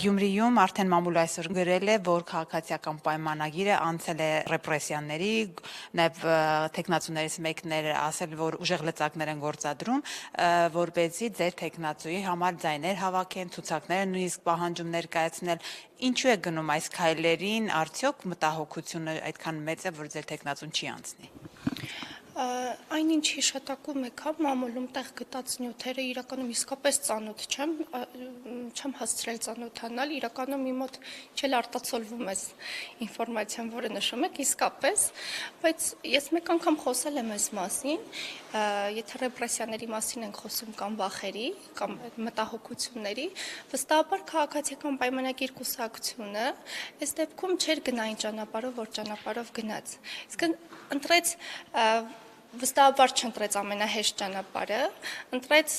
Գյումրիում արդեն մամուլ այսօր գրել է, որ քաղաքացիական պայմանագիրը անցել է ռեպրեսիաների, նաև տեխնացուներից մեկն էր ասել, որ ուժեղ լծակներ են գործադրում, որպեսզի ձեր տեխնացուի համար ձայներ հավաքեն, ցուցակներ նույնիսկ պահանջում ներկայացնել։ Ինչու է գնում այս քայլերին, արդյոք մտահոգությունը այդքան մեծ է, որ ձեր տեխնացուն չի անցնի։ Այնինչ հիշատակում եք, մամուլում տեղ գտած նյութերը իրականում իսկապես ծանոթ չեմ հասցրել ծանոթանալ, իրականում իմ մոտ չել արտացոլվում այս ինֆորմացիան, որը նշում եք, իսկապես, բայց ես մեկ անգամ խոսել եմ այս մասին, եթե ռեպրեսիաների մասին ենք խոսում կամ վախերի, կամ մտահոգությունների, վստահաբար քաղաքացիական պայմանագիր կուսակցությունը այս դեպքում չէր գնա այն ճանապարհով, որ ճանապարհով գնաց։ Իսկ ընտրեց վստահաբար չընտրեց ամենահեշտ ճանապարհը, ընտրեց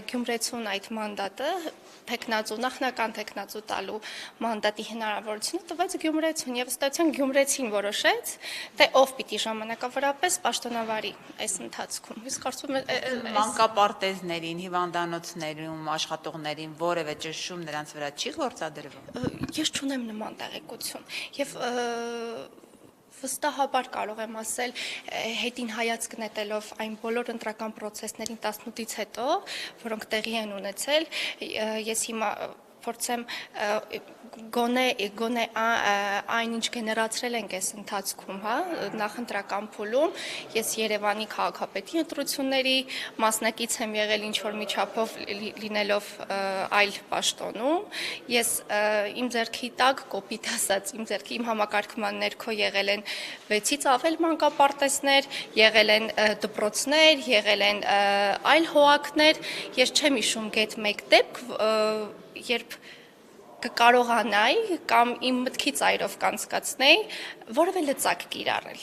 Գյումրեցուն այդ մանդատը, նախնական տեխնացու տալու մանդատի հնարավորությունը տվեց Գյումրեցուն եւ ըստեյության Գյումրեցին որոշեց, թե ով պիտի ժամանակավորապես պաշտոնավարի այս ընթացքում։ Իսկ կարծում եմ մանկապարտեզներին, հիվանդանոցներում աշխատողներին որևէ ճնշում նրանց վրա չի գործադրվում։ Ես չունեմ նման տեղեկություն եւ վստահաբար կարող եմ ասել, հետին հայացք նետելով այն բոլոր ընտրական պրոցեսներին 18-ից հետո, որոնք տեղի են ունեցել, ես հիմա փորձեմ գոնե այնինչ գեներացրել ենք այս ընթացքում, նախընտրական փուլում, ես Երևանի քաղաքապետի ընտրությունների մասնակից եմ եղել ինչ-որ միջափով լինելով այլ պաշտոնում, ես իմ ձեռքի տակ, կոպիտ ասած, իմ համակարգման ներքո եղել են 6-ից ավել մանկապարտեզներ, եղել են դպրոցներ, եղել են այլ հողակներ, ես չեմ հիշում գեթ մեկ դեպք, երբ կկարողանայի կամ իմ մտքի ծայրով կանցկացնեի որևէ լծակ կիրառել։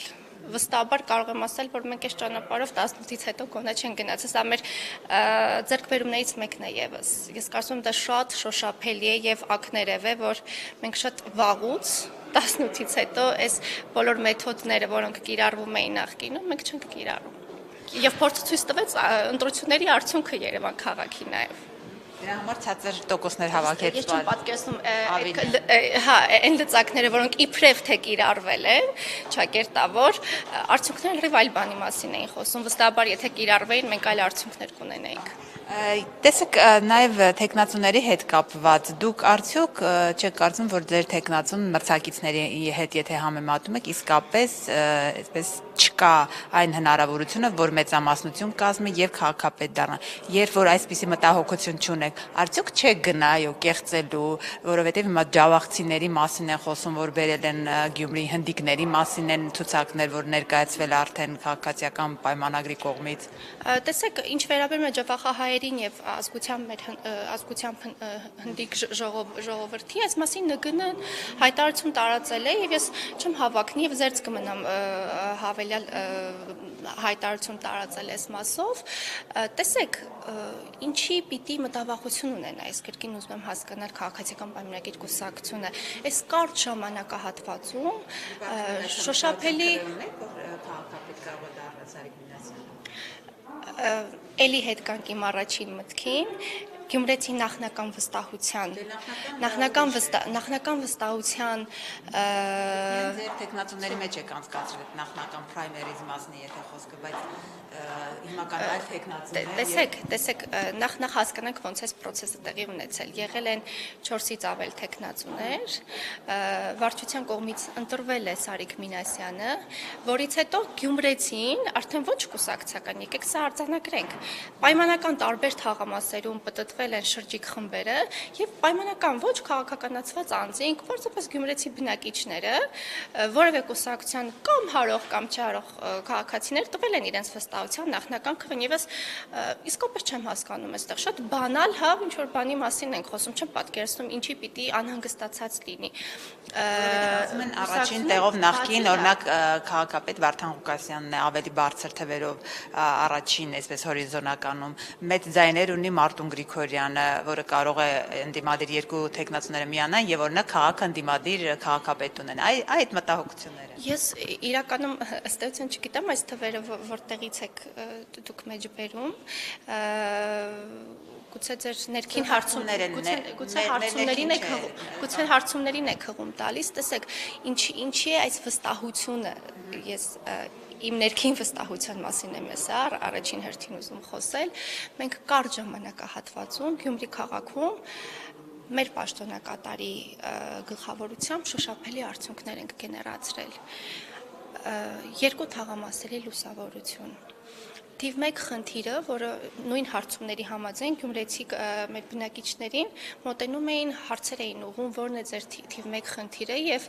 Վստահաբար կարող եմ ասել, որ մենք այս ճանապարհով 18-ից հետո գոնե չեն գնացել, սա մեր ձեռքբերումներից մեկն է եւս։ Ես կարծում եմ դա շատ շոշափելի է եւ ակներև է, որ մենք շատ վաղուց 18-ից հետո այս բոլոր մեթոդները, որոնք կիրառվում էին նախկինում, մենք չենք կիրառում։ Եվ փորձը ցույց տվեց ընտրությունների արդյունքը Երևան քաղաքի նաեւ։ Դրա համար ցածր տոկոսներ հավաքեց։ Ես չեմ պատկերացնում այն լծակները, որոնք իբրև թե կիրառվել են, ճակերտավոր, արդյունքները լրիվ այլ բանի մասին էին խոսում, վստահաբար եթե կիրառվեին, մենք այլ արդյունքներ կունենայինք։ Տեսեք, նաև տեխնացուների հետ կապված, դուք արդյոք չեք կարծում, որ ձեր տեխնացուն մրցակիցների հետ եթե համեմատում եք, իսկապես այսպես չկա այն հնարավորությունը, որ մեծամասնություն կազմի եւ քաղաքապետ դառնա։ Երբ որ այսպիսի մտահոգություն չունեք, արդյոք չեք գնա կեղծելու, որովհետեւ հիմա ջավախցիների մասին են խոսում, որ բերել են Գյումրի հնդիկների մասին են ցուցակներ, որ ներկայացվել արդեն քաղաքացիական պայմանագրի կողմից։ Տեսեք, ինչ վերաբերում է ջավախահայերին եւ ազգությամբ հնդիկ ժողովրդի, այս մասին ՆԳՆ հայտարարություն տարածել է եւ ես չեմ հավակնի եւ զերծ կմնամ հավելյալ հայտարարություն տարածել այս մասով։ Տեսեք, ինչի պիտի մտավախություն ունենա, այս կրկին ուզում եմ հասկանալ քաղաքացիական պայմանագիր կուսակցությունը, այս կարճ ժամանակահատվածում շոշափելի քաղաքապետ կարող է դառնալ Սարիկ Մինասյանը։ Էլի հետ կանք իմ առաջին մտքին, Գյումրեցի նախնական վստահության ձեր տեխնացուների մեջ եք անցկացրել նախնական պրայմերիզ մասնի եթե խոսքը, բայց հիմնական այլ տեխնացուներ։ Տեսեք, նախ հասկանանք ոնց է process-ը տեղի ունեցել։ Եղել են 4-ից ավել տեխնացուներ, վարչության կողմից ընտրվել է Սարիկ Մինասյանը, որից հետո Գյումրեցին արդեն ոչ կուսակցական, եկեք սա արձանագրենք։ Պայմանական տարբեր թաղամասերում պտտվել են շրջիկ խմբերը եւ պայմանական ոչ քաղաքականացված անձինք, որովհետեւ Գյումրեցի բնակիչները որևէ կուսակցության կամ հարող կամ չհարող քաղաքացիներ տվել են իրենց վստահության նախնական քվեն եւ ես իսկապես չեմ հասկանում այստեղ շատ բանալ, ինչ որ բանի մասին ենք խոսում, չեմ պատկերացնում ինչի պիտի անհանգստացած լինի։ Ասում են առաջին տեղով նախկին օրինակ քաղաքապետ Վարդան Ղուկասյանն է ավելի բարձր թվերով առաջին այսպես հորիզոնականում մեծ ձայներ ունի Մարտուն Գրիգորյանը, որը կարող է ընդդիմադիր երկու տեխնացուները միանան եւ օրինակ քաղաքը ընդդիմադիր քաղաքապետ ունեն։ Այդ մտահոգությունները։ Ես իրականում ըստ էության չգիտեմ այս թվերը որտեղից եք դուք մեջ բերում, գուցե ձեր ներքին Հարցումներ են, գուցե հարցումներին եք հղում տալիս, տեսեք, ինչի է այս վստահությունը, ես իմ ներքին վստահության մասին եմ առաջին հերթին ուզում խոսել, մենք կարճ ժամանակահատվածում Գյումրի քաղաքում մեր պաշտոնակատարի գլխավորությամբ շոշափելի արդյունքներ ենք գեներացրել, երկու թաղամասերի լուսավորություն։ Թիվ 1 խնդիրը, որը նույն հարցումների համաձայն գյումրեցի մեր բնակիչներին մոտենում էին, հարցեր էին ուղղում, որն է ձեր թիվ 1 խնդիրը եւ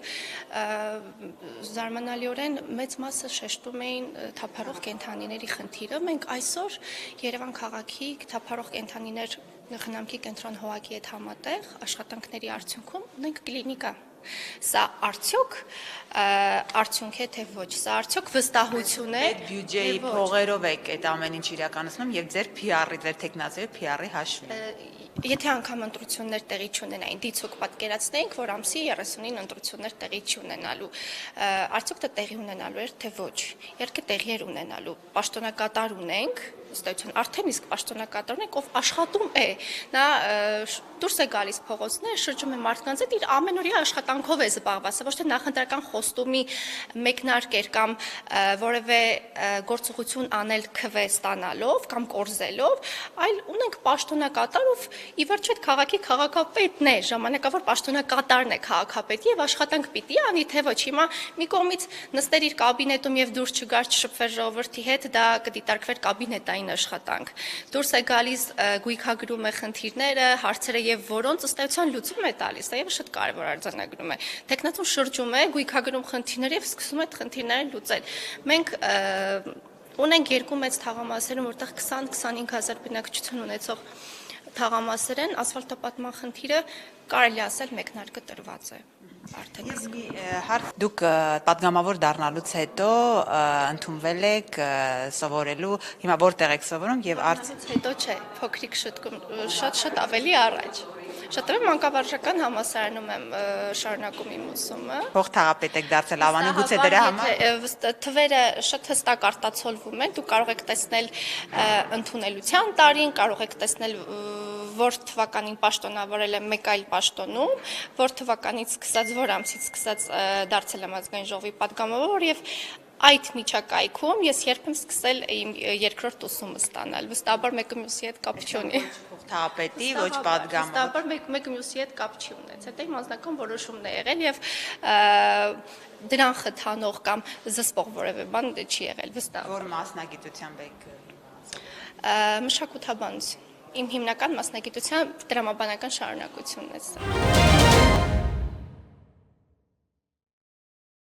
զարմանալիորեն մեծ մասը շեշտում էին թափառող կենդանիների խնդիրը։ Մենք այսօր Երևան քաղաքի թափառող կենդանիներ խնամքի կենտրոն ՀՕԱԿ-ի հետ համատեղ աշխատանքների արդյունքում ունենք կլինիկա։ Սա արդյունք է թե ոչ, սա արդյոք վստահություն է։ Այդ բյուջեի փողերով եք այդ ամեն ինչ իրականացնում եւ ձեր PR-ի, ձեր տեխնացիայի PR-ի հաշվին։ Եթե անգամ ընտրություններ տեղի չունենային, դիցոք պատկերացնեինք, որ ամսի 30-ին ընտրություններ տեղի չունենալու, արդյոք դա տեղի ունենալու էր թե ոչ։ Իհարկե տեղի էր ունենալու։ Պաշտոնակատար ունենք, ըստ էության արդեն իսկ պաշտոնակատարն է, ով աշխատում է, նա դուրս է գալիս փողոցներ, շրջում է մարդկանց հետ, իր ամենօրյա աշխատանքով է զբաղված, ոչ թե նախընտրական խոստումի մեկնարկեր կամ որևէ գործողություն անել քվե ստանալով կամ կորզելով, այլ ունենք պաշտոնակատար, ով ի վերջո այդ քաղաքի քաղաքապետն է, ժամանակավոր պաշտոնակատարն է քաղաքապետի եւ աշխատանք պիտի անի, թե ոչ։ Հիմա մի կողմից նստեր իր կաբինետում եւ դուրս չգար չշփվեր ժողովրդի հետ, դա կդիտարկվեր կաբինետային աշխատանք։ Դուրս է գալիս, գույքագրում է խնդիրները, հարցերը եւ որոնց ըստ էության լուծում է տալիս, դա եւս շատ կարեւոր արձանագրում է։ Տեխնատուն շրջում է, գույքագրում խնդիրները եւ սկսում է այդ խնդիրները լուծել։ Մենք ունենք երկու մեծ թաղամասերում, որտեղ 20-25 հազար բնակչություն ունեցող թաղամասեր են, ասֆալտապատման խնդիրը կարելի ասել մեկնարկը տրված է արդեն իսկ։ Դուք պատգամավոր դառնալուց հետո ընդունվել եք սովորելու, հիմա որտեղ եք սովորում եւ հետո չէ, փոքրիկ շատ ավելի առաջ։ Շատերը մանկավարժական համալսարանում եմ շարունակում իմ ուսումը։ Փոխթաղապետ եք դարձել Ավանի, գուցե դրա համար թվերը շատ հստակ արտացոլվում են, դուք կարող եք տեսնել ընդունելության տարին, կարող եք տեսնել որ թվականին պաշտոնավորել եմ մեկ այլ պաշտոնում, որ թվականից սկսած, որ ամսից սկսած դարձել եմ ազգային ժողովի պատգամավոր եւ այդ միջակայքում ես երբ եմ սկսել իմ երկրորդ ուսումը ստանալ, վստահաբար մեկը մյուսի հետ կապ չունի։ Փոխթաղապետի, ոչ պատգամավոր։ Վստահաբար մեկը մյուսի հետ կապ չի ունեցել, դա իմ անձնական որոշումն է եղել եւ դրան խթանող կամ զսպող որևէ բան չի եղել, վստահ։ Որ մասնագիտությամբ եք մշակութաբանություն։ Իմ հիմնական մասնագիտության դրամաբանական շարունակությունն է սա։